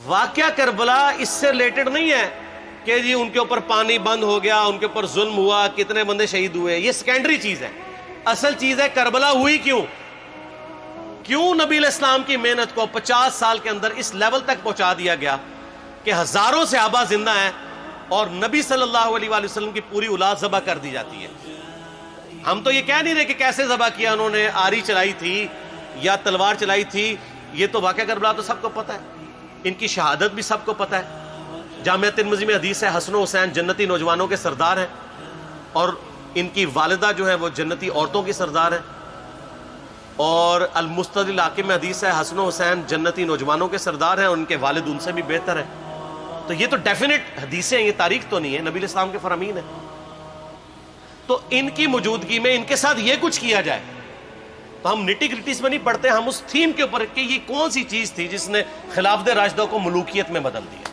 واقعہ کربلا اس سے ریلیٹڈ نہیں ہے کہ جی ان کے اوپر پانی بند ہو گیا، ان کے اوپر ظلم ہوا، کتنے بندے شہید ہوئے، یہ سیکنڈری چیز ہے. اصل چیز ہے کربلا ہوئی کیوں نبی علیہ السلام کی محنت کو 50 سال کے اندر اس لیول تک پہنچا دیا گیا کہ ہزاروں صحابہ زندہ ہیں اور نبی صلی اللہ علیہ وآلہ وسلم کی پوری اولاد ذبح کر دی جاتی ہے. ہم تو یہ کہہ نہیں رہے کہ کیسے ذبح کیا انہوں نے، آری چلائی تھی یا تلوار چلائی تھی، یہ تو واقعہ کربلا تو سب کو پتہ ہے، ان کی شہادت بھی سب کو پتہ ہے. جامعہ ترمذی میں حدیث ہے حسن و حسین جنتی نوجوانوں کے سردار ہیں اور ان کی والدہ جو ہے وہ جنتی عورتوں کی سردار ہیں. اور المستدل حاکم میں حدیث ہے حسن و حسین جنتی نوجوانوں کے سردار ہیں اور ان کے والد ان سے بھی بہتر ہیں. تو یہ تو ڈیفینٹ حدیثیں ہیں، یہ تاریخ تو نہیں ہے، نبی علیہ السلام کے فرامین ہیں. تو ان کی موجودگی میں ان کے ساتھ یہ کچھ کیا جائے تو ہم نٹی گریٹیز میں نہیں پڑھتے، ہم اس تھیم کے اوپر کہ یہ کون سی چیز تھی جس نے خلافت راشدہ کو ملوکیت میں بدل دیا،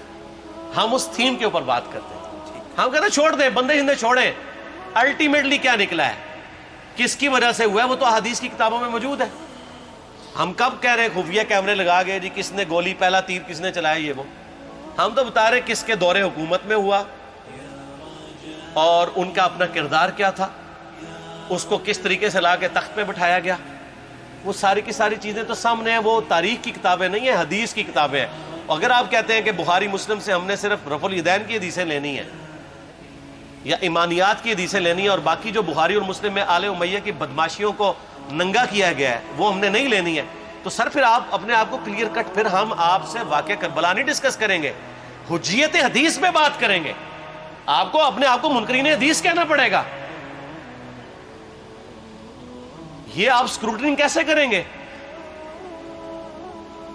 ہم اس تھیم کے اوپر بات کرتے ہیں. ہم کہتے ہیں چھوڑ دیں، بندے ہندے چھوڑیں. الٹیمیٹلی کیا نکلا ہے، کس کی وجہ سے ہوا ہے، وہ تو احادیث کی کتابوں میں موجود ہے. ہم کب کہہ رہے ہیں خفیہ کیمرے لگا گئے جی کس نے گولی پہلا تیر کس نے چلایا، یہ وہ ہم تو بتا رہے کس کے دور حکومت میں ہوا اور ان کا اپنا کردار کیا تھا، اس کو کس طریقے سے لا کے تخت پہ بٹھایا گیا. وہ ساری کی ساری چیزیں تو سامنے ہیں، وہ تاریخ کی کتابیں نہیں ہیں، حدیث کی کتابیں ہیں. اگر آپ کہتے ہیں کہ بخاری مسلم سے ہم نے صرف رفع الیدین کی حدیثیں لینی ہیں یا ایمانیات کی حدیثیں لینی ہیں اور باقی جو بخاری اور مسلم میں آل امیہ کی بدماشیوں کو ننگا کیا گیا ہے وہ ہم نے نہیں لینی ہے، تو سر پھر آپ اپنے آپ کو کلیئر کٹ، پھر ہم آپ سے واقعہ کربلا نہیں ڈسکس کریں گے، حجیت حدیث میں بات کریں گے. آپ کو اپنے آپ کو منکرین حدیث کہنا پڑے گا. یہ آپ اسکروٹنگ کیسے کریں گے؟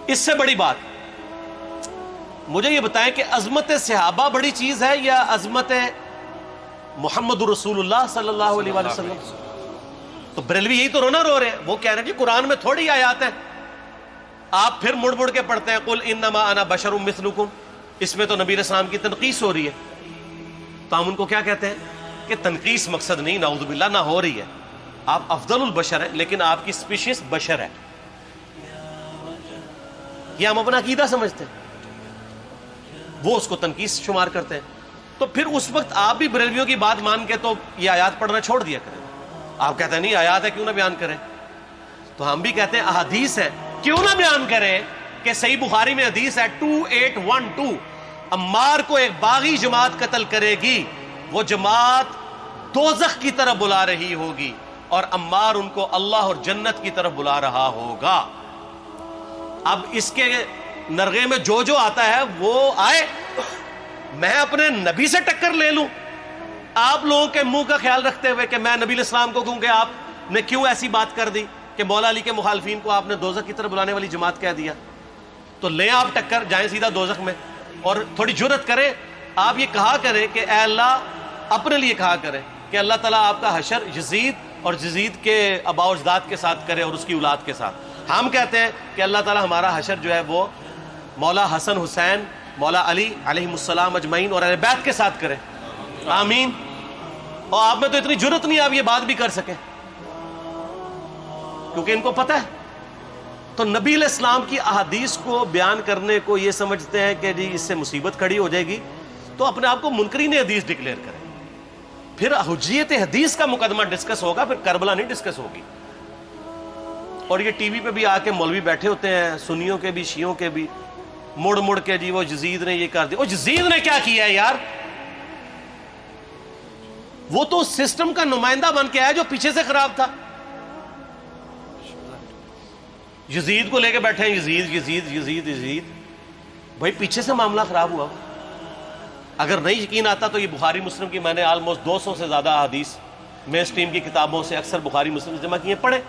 اس سے بڑی بات مجھے یہ بتائیں کہ عظمت صحابہ بڑی چیز ہے یا عظمت محمد رسول اللہ صلی اللہ علیہ وآلہ وسلم؟ تو بریلوی یہی تو رونا رو رہے ہیں، وہ کہہ رہے ہیں کہ قرآن میں تھوڑی آیات ہیں. آپ پھر مڑ مڑ کے پڑھتے ہیں قل انما انا بشر مثلکم، اس میں تو نبی علیہ السلام کی تنقیص ہو رہی ہے. تو ہم ان کو کیا کہتے ہیں کہ تنقیص مقصد نہیں، نعوذ باللہ، نہ ہو رہی ہے. آپ افضل البشر ہیں لیکن آپ کی سپیشیز بشر ہے، یہ ہم اپنا عقیدہ سمجھتے ہیں، وہ اس کو تنقیص شمار کرتے ہیں. تو پھر اس وقت آپ بھی بریلویوں کی بات مان کے تو یہ آیات پڑھنا چھوڑ دیا کریں. آپ کہتے ہیں نہیں آیات ہے کیوں نہ بیان کریں، تو ہم بھی کہتے ہیں احادیث ہے کیوں نہ بیان کریں کہ صحیح بخاری میں حدیث ہے 2812 عمار کو ایک باغی جماعت قتل کرے گی، وہ جماعت دوزخ کی طرف بلا رہی ہوگی اور عمار ان کو اللہ اور جنت کی طرف بلا رہا ہوگا. اب اس کے نرغے میں جو آتا ہے وہ آئے، میں اپنے نبی سے ٹکر لے لوں آپ لوگوں کے منہ کا خیال رکھتے ہوئے کہ میں نبی علیہ السلام کو کہوں کہ آپ نے کیوں ایسی بات کر دی کہ مولا علی کے مخالفین کو آپ نے دوزخ کی طرف بلانے والی جماعت کہہ دیا. تو لیں آپ ٹکر، جائیں سیدھا دوزخ میں اور تھوڑی جرت کریں، آپ یہ کہا کریں کہ اے اللہ، اپنے لیے کہا کریں کہ اللہ تعالیٰ آپ کا حشر یزید اور یزید کے آباء و اجداد کے ساتھ کرے اور اس کی اولاد کے ساتھ. ہم کہتے ہیں کہ اللہ تعالیٰ ہمارا حشر جو ہے وہ مولا حسن حسین مولا علی علیہ السلام اجمعین اور اہل بیت کے ساتھ کرے، آمین. اور آپ میں تو اتنی جرت نہیں آپ یہ بات بھی کر سکیں کیونکہ ان کو پتہ ہے. تو نبی علیہ السلام کی احادیث کو بیان کرنے کو یہ سمجھتے ہیں کہ جی اس سے مصیبت کھڑی ہو جائے گی، تو اپنے آپ کو منکرین حدیث ڈکلیئر کریں. پھر حجیت حدیث کا مقدمہ ڈسکس ہوگا، پھر کربلا نہیں ڈسکس ہوگی. اور یہ ٹی وی پہ بھی آ کے مولوی بیٹھے ہوتے ہیں، سنیوں کے بھی شیعوں کے بھی، مڑ مڑ کے جی وہ یزید نے یہ کر دیا. وہ یزید نے کیا کیا ہے یار؟ وہ تو سسٹم کا نمائندہ بن کے آیا جو پیچھے سے خراب تھا. یزید کو لے کے بیٹھے ہیں، یزید یزید یزید یزید، بھائی پیچھے سے معاملہ خراب ہوا. اگر نہیں یقین آتا تو یہ بخاری مسلم کی میں نے آلموسٹ 200 سے زیادہ حدیث مین سٹریم کی کتابوں سے اکثر بخاری مسلم جمع کیے، پڑھے.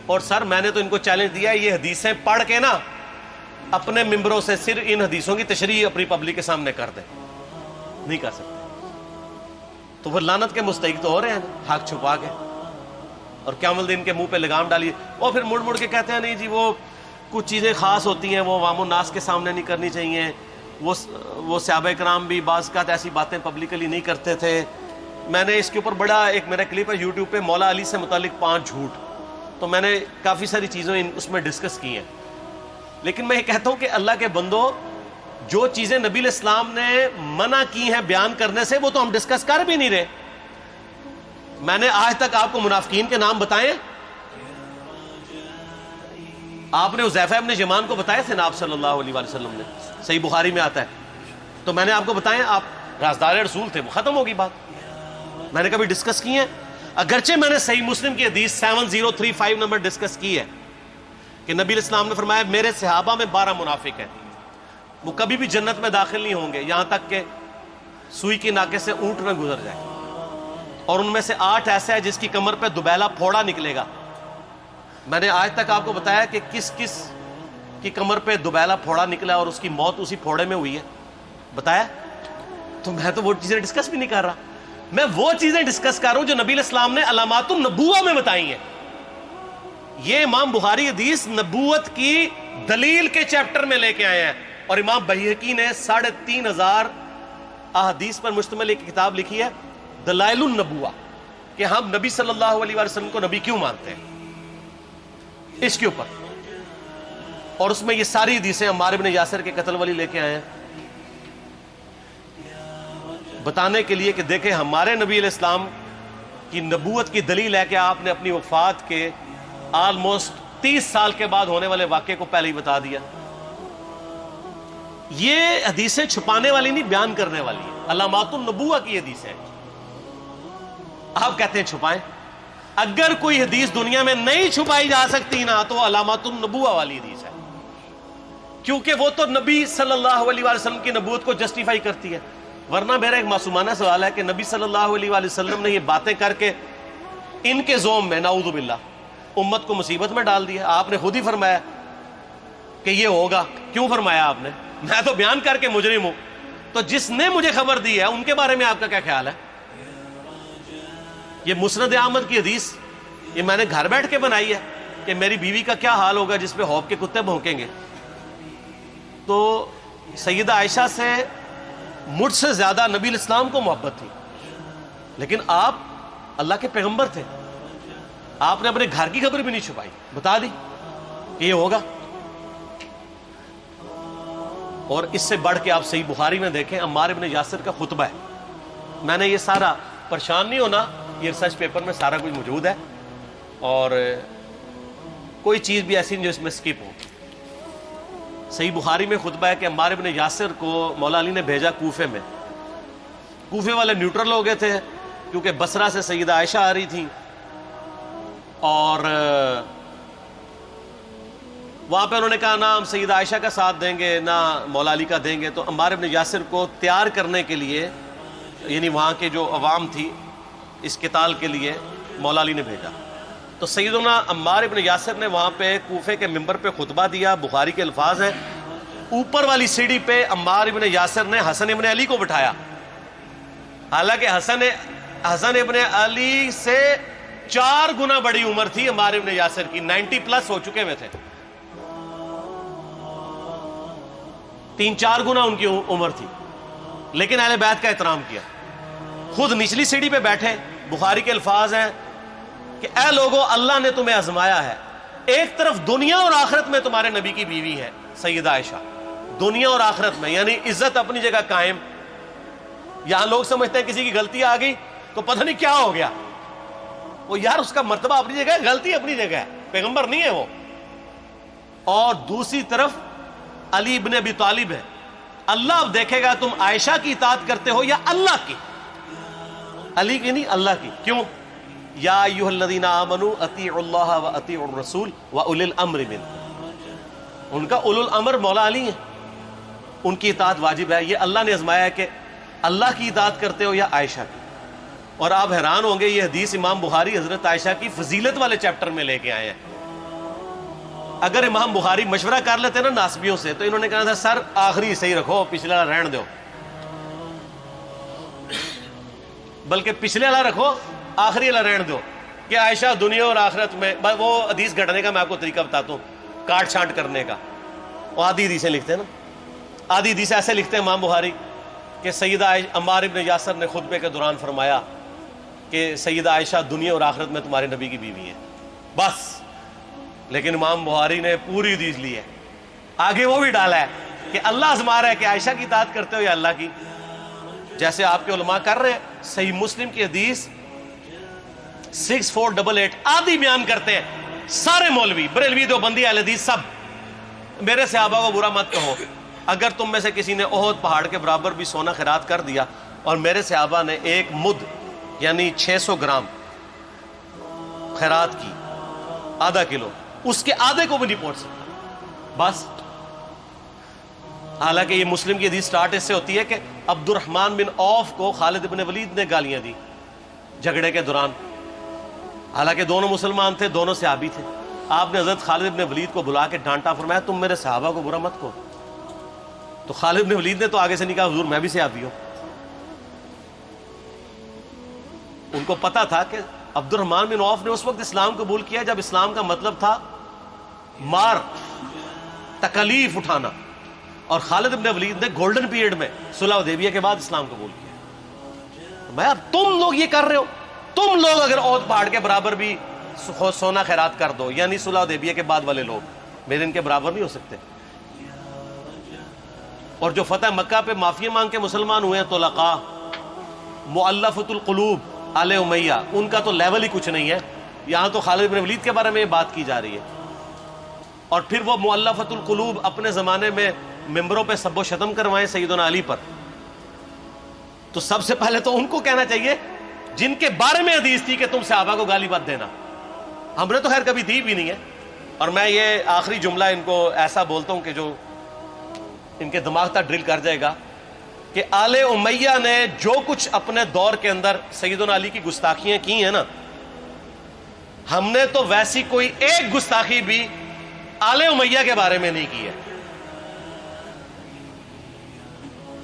اور سر میں نے تو ان کو چیلنج دیا ہے یہ حدیثیں پڑھ کے نا اپنے ممبروں سے صرف ان حدیثوں کی تشریح اپنی پبلک کے سامنے کر دیں. نہیں کر سکتے تو وہ لعنت کے مستحق تو ہو رہے ہیں حق چھپا کے، اور قیام الدین کے منہ پہ لگام ڈالیے. اور پھر مڑ مڑ کے کہتے ہیں نہیں جی وہ کچھ چیزیں خاص ہوتی ہیں وہ عوام الناس کے سامنے نہیں کرنی چاہیے. وہ صحابہ کرام بھی بعض اوقات ایسی باتیں پبلکلی نہیں کرتے تھے. میں نے اس کے اوپر بڑا ایک میرا کلپ ہے یوٹیوب پہ، مولا علی سے متعلق 5 جھوٹ، تو میں نے کافی ساری چیزیں اس میں ڈسکس کی ہیں. لیکن میں یہ کہتا ہوں کہ اللہ کے بندو، جو چیزیں نبی علیہ السلام نے منع کی ہیں بیان کرنے سے وہ تو ہم ڈسکس کر بھی نہیں رہے. میں نے آج تک آپ کو منافقین کے نام بتائے؟ آپ نے حذیفہ ابن یمان کو بتایا تھے نا آپ صلی اللہ علیہ وآلہ وسلم نے, صحیح بخاری میں آتا ہے. تو میں نے آپ کو بتایا, آپ رازدار رسول تھے, وہ ختم ہوگی بات. میں نے کبھی ڈسکس کی ہے؟ اگرچہ میں نے صحیح مسلم کی حدیث 7035 نمبر ڈسکس کی ہے کہ نبی علیہ السلام نے فرمایا میرے صحابہ میں 12 منافق ہیں, وہ کبھی بھی جنت میں داخل نہیں ہوں گے یہاں تک کہ سوئی کی ناکے سے اونٹ نہ گزر جائے, اور ان میں سے 8 ایسا ہے جس کی کمر پہ دوبیلا پھوڑا نکلے گا. میں نے آج تک آپ کو بتایا کہ کس کس کی کمر پہ دوبیلا پھوڑا نکلا اور اس کی موت اسی پھوڑے میں ہوئی ہے؟ بتایا؟ تو میں تو وہ چیزیں ڈسکس بھی نہیں کر رہا, میں وہ چیزیں ڈسکس کر رہا ہوں جو نبی علیہ السلام نے علامات النبوہ میں بتائی ہیں. یہ امام بخاری حدیث نبوت کی دلیل کے چیپٹر میں لے کے آئے ہیں, اور امام بہقی نے 3500 احادیث پر مشتمل ایک کتاب لکھی ہے دلائل النبوہ, کہ ہم نبی صلی اللہ علیہ وسلم کو نبی کیوں مانتے ہیں, اس کے اوپر. اور اس میں یہ ساری حدیثیں عمار بن یاسر کے قتل والی لے کے آئے ہیں بتانے کے لیے کہ دیکھیں ہمارے نبی علیہ السلام کی نبوت کی دلیل ہے کہ آپ نے اپنی وفات کے آلموسٹ 30 سال کے بعد ہونے والے واقعے کو پہلے ہی بتا دیا. یہ حدیثیں چھپانے والی نہیں, بیان کرنے والی ہیں. علامات النبوہ کی حدیثیں ہیں. آپ کہتے ہیں چھپائیں. اگر کوئی حدیث دنیا میں نہیں چھپائی جا سکتی نا تو علامات النبوہ والی حدیث ہے, کیونکہ وہ تو نبی صلی اللہ علیہ وسلم کی نبوت کو جسٹیفائی کرتی ہے. ورنہ میرا ایک معصومانہ سوال ہے کہ نبی صلی اللہ علیہ وسلم نے یہ باتیں کر کے ان کے زوم میں نعوذ باللہ امت کو مصیبت میں ڈال دیا. آپ نے خود ہی فرمایا کہ یہ ہوگا. کیوں فرمایا آپ نے؟ میں تو بیان کر کے مجرم ہوں, تو جس نے مجھے خبر دی ہے ان کے بارے میں آپ کا کیا خیال ہے؟ یہ مسند احمد کی حدیث یہ میں نے گھر بیٹھ کے بنائی ہے کہ میری بیوی کا کیا حال ہوگا جس پہ خوف کے کتے بھونکیں گے. تو سیدہ عائشہ سے مجھ سے زیادہ نبی علیہ السلام کو محبت تھی, لیکن آپ اللہ کے پیغمبر تھے, آپ نے اپنے گھر کی خبر بھی نہیں چھپائی, بتا دی کہ یہ ہوگا. اور اس سے بڑھ کے آپ صحیح بخاری میں دیکھیں عمار بن یاسر کا خطبہ ہے. میں نے یہ سارا, پریشان نہیں ہونا, یہ ریسرچ پیپر میں سارا کچھ موجود ہے, اور کوئی چیز بھی ایسی نہیں جو اس میں سکپ ہو. صحیح بخاری میں خطبہ ہے کہ عمار بن یاسر کو مولا علی نے بھیجا کوفے میں. کوفے والے نیوٹرل ہو گئے تھے کیونکہ بصرہ سے سیدہ عائشہ آ رہی تھیں, اور وہاں پہ انہوں نے کہا نہ ہم سیدہ عائشہ کا ساتھ دیں گے نہ مولا علی کا دیں گے. تو عمار بن یاسر کو تیار کرنے کے لیے, یعنی وہاں کے جو عوام تھی اس قتال کے لیے, مولا علی نے بھیجا. تو سیدنا عمار بن یاسر نے وہاں پہ کوفے کے ممبر پہ خطبہ دیا. بخاری کے الفاظ ہیں, اوپر والی سیڑھی پہ عمار بن یاسر نے حسن ابن علی کو بٹھایا, حالانکہ حسن ابن علی سے 4 گنا بڑی عمر تھی عمار بن یاسر کی, 90 پلس ہو چکے ہوئے تھے, 3-4 گنا ان کی عمر تھی, لیکن اہل بیت کا احترام کیا. خود نچلی سیڑھی پہ بیٹھے. بخاری کے الفاظ ہیں کہ اے لوگو اللہ نے تمہیں آزمایا ہے, ایک طرف دنیا اور آخرت میں تمہارے نبی کی بیوی ہے سیدہ عائشہ, دنیا اور آخرت میں, یعنی عزت اپنی جگہ قائم. یہاں لوگ سمجھتے ہیں کسی کی غلطی آ گئی تو پتہ نہیں کیا ہو گیا, وہ یار اس کا مرتبہ اپنی جگہ ہے, غلطی اپنی جگہ ہے, پیغمبر نہیں ہے وہ. اور دوسری طرف علی ابن ابی طالب ہے. اللہ اب دیکھے گا تم عائشہ کی اطاعت کرتے ہو یا اللہ کی, علی کی نہیں اللہ کی. کیوں؟ یا ایھا الذین آمنوا اطیعوا اللہ و اطیعوا الرسول و اولی الامر منکم. ان کا اولو الامر مولا علی ہیں, ان کی اطاعت واجب ہے. یہ اللہ نے آزمایا ہے کہ اللہ کی اطاعت کرتے ہو یا عائشہ کی. اور آپ حیران ہوں گے, یہ حدیث امام بخاری حضرت عائشہ کی فضیلت والے چیپٹر میں لے کے آئے ہیں. اگر امام بخاری مشورہ کر لیتے نا ناسبیوں سے تو انہوں نے کہا تھا سر آخری صحیح رکھو, پچھلے والا رہن دو, بلکہ پچھلے والا رکھو آخری والا رہن دو, کہ عائشہ دنیا اور آخرت میں. وہ حدیث گھٹنے کا میں آپ کو طریقہ بتاتا ہوں, کاٹ چھانٹ کرنے کا. وہ آدھی حدیثیں لکھتے ہیں نا, آدھی حدیثیں ایسے لکھتے ہیں امام بخاری کہ سیدہ عمار بن یاسر نے خطبے کے دوران فرمایا کہ سیدہ عائشہ دنیا اور آخرت میں تمہارے نبی کی بیوی ہے, بس. لیکن امام بخاری نے پوری حدیث لی ہے, آگے وہ بھی ڈالا ہے کہ اللہ آزما رہا ہے کہ عائشہ کی اطاعت کرتے ہو یا اللہ کی؟ جیسے آپ کے علماء کر رہے ہیں. صحیح مسلم کی حدیث 6488 آدھی بیان کرتے ہیں سارے مولوی، بریلوی، دیوبندی، اہل حدیث سب. میرے صحابہ کو برا مت کہو، اگر تم میں سے کسی نے احد پہاڑ کے برابر بھی سونا خیرات کر دیا اور میرے صحابہ نے ایک مد یعنی 600 گرام خیرات کی، آدھا کلو، اس کے آدھے کو بھی نہیں پہنچ سکتا بس. حالانکہ یہ مسلم کی حدیث سٹارٹ اس سے ہوتی ہے کہ عبد الرحمن بن عوف کو خالد بن ولید نے گالیاں دی جھگڑے کے دوران. حالانکہ دونوں مسلمان تھے، دونوں صحابی تھے. آپ نے حضرت خالد بن ولید کو بلا کے ڈانٹا، فرمایا تم میرے صحابہ کو برا مت کہو. تو خالد بن ولید نے تو آگے سے نہیں کہا حضور میں بھی صحابی ہوں. ان کو پتا تھا کہ عبد الرحمن بن عوف نے اس وقت اسلام قبول کیا جب اسلام کا مطلب تھا مار، تکلیف اٹھانا، اور خالد بن ولید نے گولڈن پیریڈ میں صلح حدیبیہ کے بعد اسلام قبول کیا. میں اب تم لوگ یہ کر رہے ہو، تم لوگ اگر احد پہاڑ کے برابر بھی سونا خیرات کر دو، یعنی صلح حدیبیہ کے بعد والے لوگ میرے ان کے برابر نہیں ہو سکتے. اور جو فتح مکہ پہ معافی مانگ کے مسلمان ہوئے ہیں طلقاء، مؤلفۃ القلوب، آل امیہ، ان کا تو لیول ہی کچھ نہیں ہے. یہاں تو خالد بن ولید کے بارے میں یہ بات کی جا رہی ہے. اور پھر وہ مؤلفۃ القلوب اپنے زمانے میں ممبروں پہ سب و شتم کروائیں سیدنا علی پر. تو سب سے پہلے تو ان کو کہنا چاہیے جن کے بارے میں حدیث تھی کہ تم صحابہ کو گالی مت دینا. ہم نے تو خیر کبھی دی بھی نہیں ہے. اور میں یہ آخری جملہ ان کو ایسا بولتا ہوں کہ جو ان کے دماغ تک ڈرل کر جائے گا کہ آل امیہ نے جو کچھ اپنے دور کے اندر سیدنا علی کی گستاخیاں کی ہیں نا، ہم نے تو ویسی کوئی ایک گستاخی بھی آل امیہ کے بارے میں نہیں کی ہے.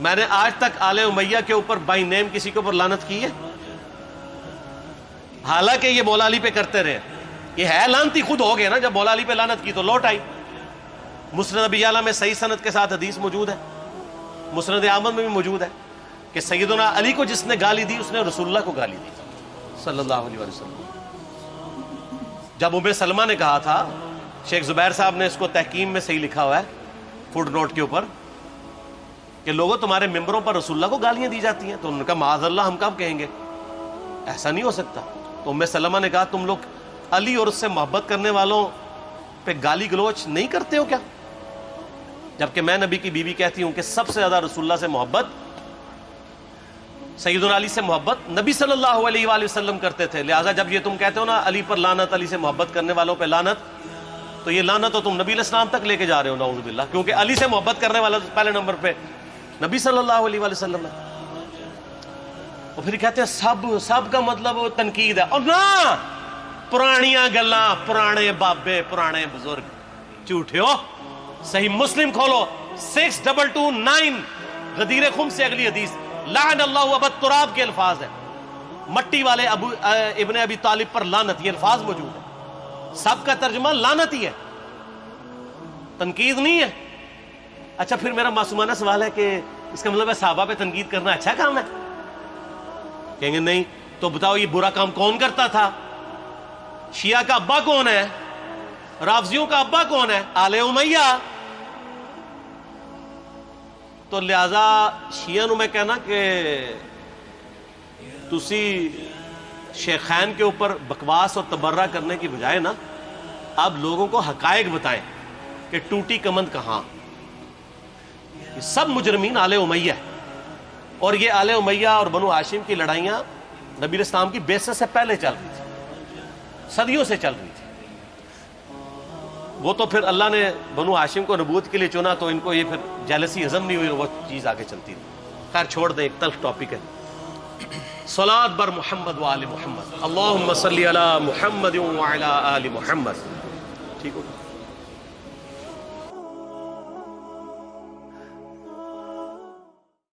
میں نے آج تک آل امیہ کے اوپر بائی نیم کسی کے اوپر لعنت کی ہے؟ حالانکہ یہ مولا علی پہ کرتے رہے. یہ ہے لعنتی خود ہو گئے نا، جب مولا علی پہ لعنت کی تو لوٹ آئی. مسند ابی یعلا میں صحیح سند کے ساتھ حدیث موجود ہے، مسند احمد میں بھی موجود ہے کہ سیدنا علی کو جس نے گالی دی اس نے رسول اللہ کو گالی دی صلی اللہ علیہ وسلم. جب ام سلمہ نے کہا تھا، شیخ زبیر صاحب نے اس کو تحکیم میں صحیح لکھا ہوا ہے فوٹ نوٹ کے اوپر، کہ لوگوں تمہارے ممبروں پر رسول اللہ کو گالیاں دی جاتی ہیں، تو انہوں نے کہا معاذ اللہ، ہم کب کہیں گے، ایسا نہیں ہو سکتا. تو ام سلمہ نے کہا تم لوگ علی اور اس سے محبت کرنے والوں پہ گالی گلوچ نہیں کرتے ہو کیا؟ جبکہ میں نبی کی بیوی کہتی ہوں کہ سب سے زیادہ رسول اللہ سے محبت، سیدنا علی سے محبت نبی صلی اللہ علیہ وآلہ وسلم کرتے تھے. لہٰذا جب یہ تم کہتے ہو نا علی پر لعنت، علی سے محبت کرنے والوں پہ لعنت، تو یہ لعنت تو تم نبی علیہ السلام تک لے کے جا رہے ہو نعوذ باللہ، کیونکہ علی سے محبت کرنے والا پہلے نمبر پہ نبی صلی اللہ علیہ وآلہ وسلم ہے. اور پھر کہتے ہیں سب کا مطلب تنقید ہے. اور نہ، پرانیاں گلاں، پرانے بابے، پرانے بزرگ، جھوٹے ہو. صحیح مسلم کھولو 6229 غدیر خم سے اگلی حدیث، لعن اللہ ابا التراب کے الفاظ ہیں، مٹی والے ابن ابی طالب پر لعنت، یہ الفاظ موجود ہے. سب کا ترجمہ لعنت ہی ہے، تنقید نہیں ہے. اچھا پھر میرا معصومانہ سوال ہے کہ اس کا مطلب ہے صحابہ پہ تنقید کرنا اچھا کام ہے؟ کہیں گے نہیں. تو بتاؤ یہ برا کام کون کرتا تھا؟ شیعہ کا ابا کون ہے؟ رافضیوں کا ابا کون ہے؟ آل امیہ. تو لہذا شیعہ نو میں کہنا کہ تسی شیخین کے اوپر بکواس اور تبرہ کرنے کی بجائے نا اب لوگوں کو حقائق بتائیں کہ ٹوٹی کمند کہاں. یہ سب مجرمین آل امیہ ہے. اور یہ آل امیہ اور بنو ہاشم کی لڑائیاں نبی علیہ السلام کی بعثت سے پہلے چل رہی تھی، صدیوں سے چل رہی تھی. وہ تو پھر اللہ نے بنو ہاشم کو نبوت کے لیے چنا تو ان کو یہ پھر جیلسی ہضم نہیں ہوئی، وہ چیز آگے چلتی تھی. خیر چھوڑ دیں، ایک تلخ ٹاپک ہے. صلاۃ بر محمد و آل محمد، اللہم صلی علی محمد و علی آل محمد. ٹھیک ہو؟